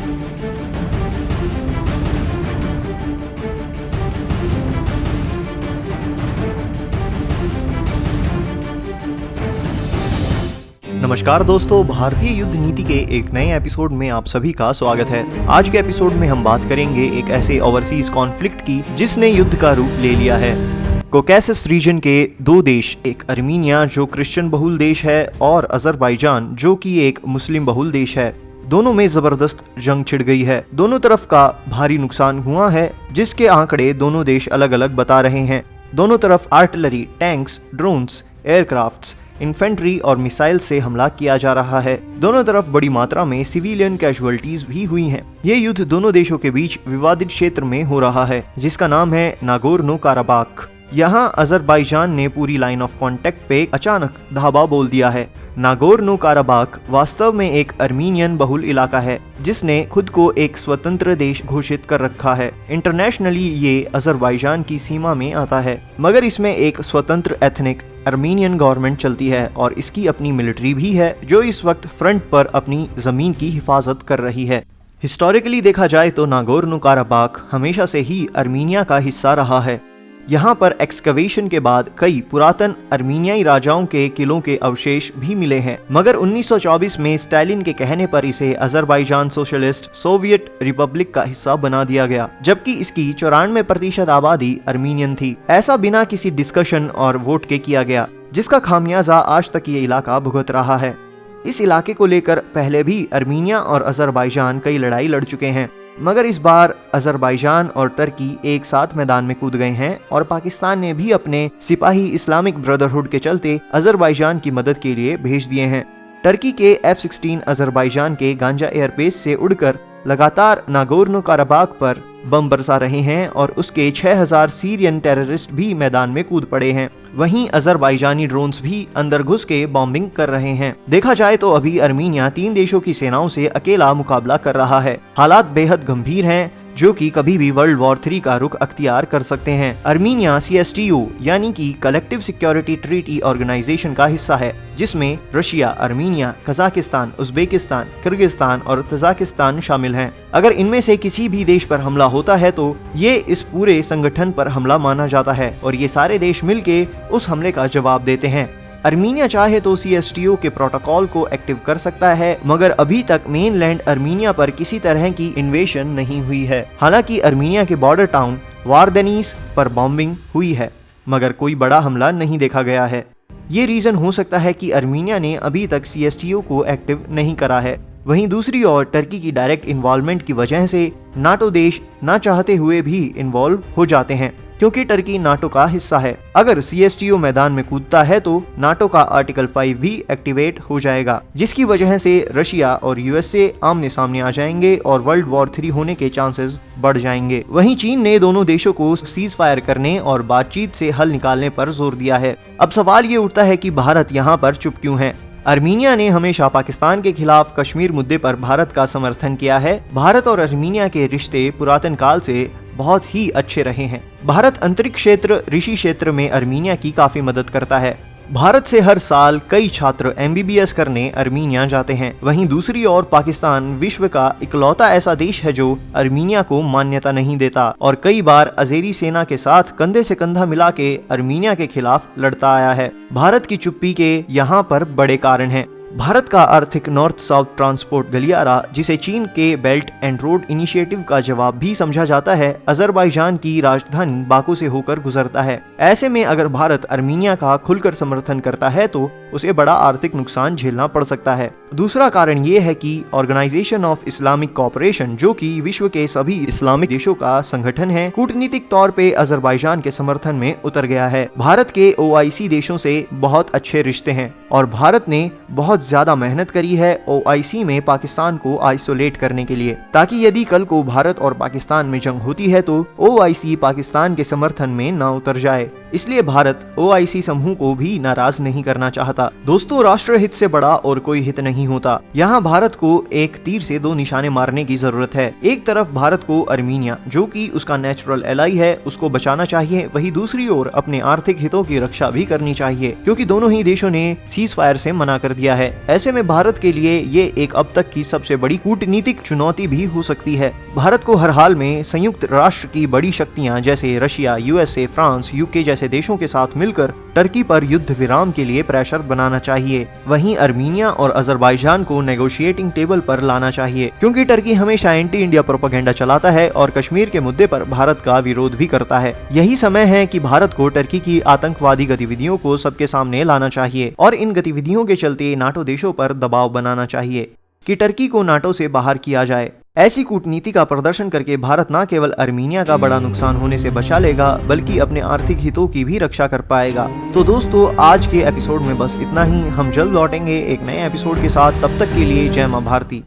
नमस्कार दोस्तों, भारतीय युद्ध नीति के एक नए एपिसोड में आप सभी का स्वागत है। आज के एपिसोड में हम बात करेंगे एक ऐसे ओवरसीज कॉन्फ्लिक्ट की जिसने युद्ध का रूप ले लिया है। कोकेसस रीजन के दो देश, एक अर्मीनिया जो क्रिश्चियन बहुल देश है और अजरबैजान जो कि एक मुस्लिम बहुल देश है, दोनों में जबरदस्त जंग छिड़ गई है। दोनों तरफ का भारी नुकसान हुआ है, जिसके आंकड़े दोनों देश अलग अलग बता रहे हैं। दोनों तरफ artillery, tanks, drones, aircrafts, infantry और मिसाइल से हमला किया जा रहा है। दोनों तरफ बड़ी मात्रा में सिविलियन कैजुअल्टीज भी हुई हैं। ये युद्ध दोनों देशों के बीच विवादित क्षेत्र में हो रहा है, जिसका नाम है नागोर्नो काराबाख। यहाँ अजरबैजान ने पूरी लाइन ऑफ कांटेक्ट पे अचानक धावा बोल दिया है। नागोर्नो काराबाख वास्तव में एक अर्मीनियन बहुल इलाका है, जिसने खुद को एक स्वतंत्र देश घोषित कर रखा है। इंटरनेशनली ये अजरबैजान की सीमा में आता है, मगर इसमें एक स्वतंत्र एथनिक अर्मीनियन गवर्नमेंट चलती है और इसकी अपनी मिलिट्री भी है, जो इस वक्त फ्रंट पर अपनी जमीन की हिफाजत कर रही है। हिस्टोरिकली देखा जाए तो नागोर्नो काराबाख हमेशा से ही अर्मीनिया का हिस्सा रहा है। यहाँ पर एक्सकवेशन के बाद कई पुरातन अर्मीनियाई राजाओं के किलों के अवशेष भी मिले हैं, मगर 1924 में स्टालिन के कहने पर इसे अजरबैजान सोशलिस्ट सोवियत रिपब्लिक का हिस्सा बना दिया गया, जबकि इसकी 94% आबादी अर्मीनियन थी। ऐसा बिना किसी डिस्कशन और वोट के किया गया, जिसका खामियाजा आज तक ये इलाका भुगत रहा है। इस इलाके को लेकर पहले भी अर्मीनिया और अजरबैजान कई लड़ाई लड़ चुके हैं, मगर इस बार अजरबैजान और तुर्की एक साथ मैदान में कूद गए हैं और पाकिस्तान ने भी अपने सिपाही इस्लामिक ब्रदरहुड के चलते अजरबैजान की मदद के लिए भेज दिए हैं। तुर्की के F-16 अजरबैजान के गांजा एयरबेस से उड़कर लगातार नागोर्नो काराबाख पर बम बरसा रहे हैं और उसके 6000 सीरियन टेररिस्ट भी मैदान में कूद पड़े हैं। वहीं अजरबैजानी ड्रोन्स भी अंदर घुस के बॉम्बिंग कर रहे हैं। देखा जाए तो अभी अर्मीनिया 3 देशों की सेनाओं से अकेला मुकाबला कर रहा है। हालात बेहद गंभीर हैं, जो कि कभी भी वर्ल्ड वॉर 3 का रुख अख्तियार कर सकते हैं। अर्मीनिया CSTO यानी कि कलेक्टिव सिक्योरिटी ट्रीटी ऑर्गेनाइजेशन का हिस्सा है, जिसमें Russia, Armenia, Kazakhstan, Uzbekistan, Kyrgyzstan और तजाकिस्तान शामिल हैं। अगर इनमें से किसी भी देश पर हमला होता है तो ये इस पूरे संगठन पर हमला माना जाता है और ये सारे देश मिलके उस हमले का जवाब देते हैं। अर्मीनिया चाहे तो CSTO के प्रोटोकॉल को एक्टिव कर सकता है, मगर अभी तक मेनलैंड अर्मीनिया पर किसी तरह की इन्वेशन नहीं हुई है। हालांकि अर्मीनिया के बॉर्डर टाउन वारदेनिस पर बॉम्बिंग हुई है, मगर कोई बड़ा हमला नहीं देखा गया है। ये रीजन हो सकता है कि अर्मीनिया ने अभी तक CSTO को एक्टिव नहीं करा है। वहीं दूसरी ओर तुर्की की डायरेक्ट इन्वॉल्वमेंट की वजह से नाटो देश ना चाहते हुए भी इन्वॉल्व हो जाते हैं, क्योंकि तुर्की नाटो का हिस्सा है। अगर CSTO मैदान में कूदता है तो नाटो का आर्टिकल 5 भी एक्टिवेट हो जाएगा, जिसकी वजह से रशिया और USA आमने सामने आ जाएंगे और वर्ल्ड वॉर 3 होने के चांसेस बढ़ जाएंगे। वहीं चीन ने दोनों देशों को सीज फायर करने और बातचीत से हल निकालने पर जोर दिया है। अब सवाल ये उठता है कि भारत यहाँ पर चुप क्यों है। अर्मीनिया ने हमेशा पाकिस्तान के खिलाफ कश्मीर मुद्दे पर भारत का समर्थन किया है। भारत और अर्मीनिया के रिश्ते पुरातन काल से बहुत ही अच्छे रहे हैं। भारत अंतरिक्ष क्षेत्र, ऋषि क्षेत्र में अर्मीनिया की काफी मदद करता है। भारत से हर साल कई छात्र MBBS करने अर्मीनिया जाते हैं। वहीं दूसरी ओर पाकिस्तान विश्व का इकलौता ऐसा देश है जो अर्मीनिया को मान्यता नहीं देता और कई बार अज़ेरी सेना के साथ कंधे से कंधा मिला के अर्मीनिया के खिलाफ लड़ता आया है। भारत की चुप्पी के यहाँ पर बड़े कारण हैं। भारत का आर्थिक नॉर्थ साउथ ट्रांसपोर्ट गलियारा, जिसे चीन के बेल्ट एंड रोड इनिशिएटिव का जवाब भी समझा जाता है, अजरबैजान की राजधानी बाकू से होकर गुजरता है। ऐसे में अगर भारत अर्मीनिया का खुलकर समर्थन करता है तो उसे बड़ा आर्थिक नुकसान झेलना पड़ सकता है। दूसरा कारण ये है कि ऑर्गेनाइजेशन ऑफ इस्लामिक कोऑपरेशन, जो कि विश्व के सभी इस्लामिक देशों का संगठन है, कूटनीतिक तौर पे अजरबैजान के समर्थन में उतर गया है। भारत के OIC देशों से बहुत अच्छे रिश्ते हैं और भारत ने बहुत ज्यादा मेहनत करी है OIC में पाकिस्तान को आइसोलेट करने के लिए, ताकि यदि कल को भारत और पाकिस्तान में जंग होती है तो OIC पाकिस्तान के समर्थन में ना उतर जाए। इसलिए भारत OIC समूह को भी नाराज नहीं करना चाहता। दोस्तों, राष्ट्र हित से बड़ा और कोई हित नहीं होता। यहाँ भारत को एक तीर से दो निशाने मारने की जरूरत है। एक तरफ भारत को अर्मीनिया, जो कि उसका नेचुरल एलाई है, उसको बचाना चाहिए, वहीं दूसरी ओर अपने आर्थिक हितों की रक्षा भी करनी चाहिए, क्योंकि दोनों ही देशों ने सीज फायर से मना कर दिया है। ऐसे में भारत के लिए ये एक अब तक की सबसे बड़ी कूटनीतिक चुनौती भी हो सकती है। भारत को हर हाल में संयुक्त राष्ट्र की बड़ी शक्तियां जैसे रशिया, USA, फ्रांस, UK जैसे देशों के साथ मिलकर टर्की पर युद्ध विराम के लिए प्रेशर बनाना चाहिए। वहीं अर्मीनिया और अजरबैजान को नेगोशिएटिंग टेबल पर लाना चाहिए, क्योंकि टर्की हमेशा एंटी इंडिया प्रोपेगेंडा चलाता है और कश्मीर के मुद्दे पर भारत का विरोध भी करता है। यही समय है कि भारत को टर्की की आतंकवादी गतिविधियों को सबके सामने लाना चाहिए और इन गतिविधियों के चलते नाटो देशों पर दबाव बनाना चाहिए कि टर्की को नाटो से बाहर किया जाए। ऐसी कूटनीति का प्रदर्शन करके भारत न केवल अर्मीनिया का बड़ा नुकसान होने से बचा लेगा, बल्कि अपने आर्थिक हितों की भी रक्षा कर पाएगा। तो दोस्तों, आज के एपिसोड में बस इतना ही। हम जल्द लौटेंगे एक नए एपिसोड के साथ। तब तक के लिए जय मां भारती।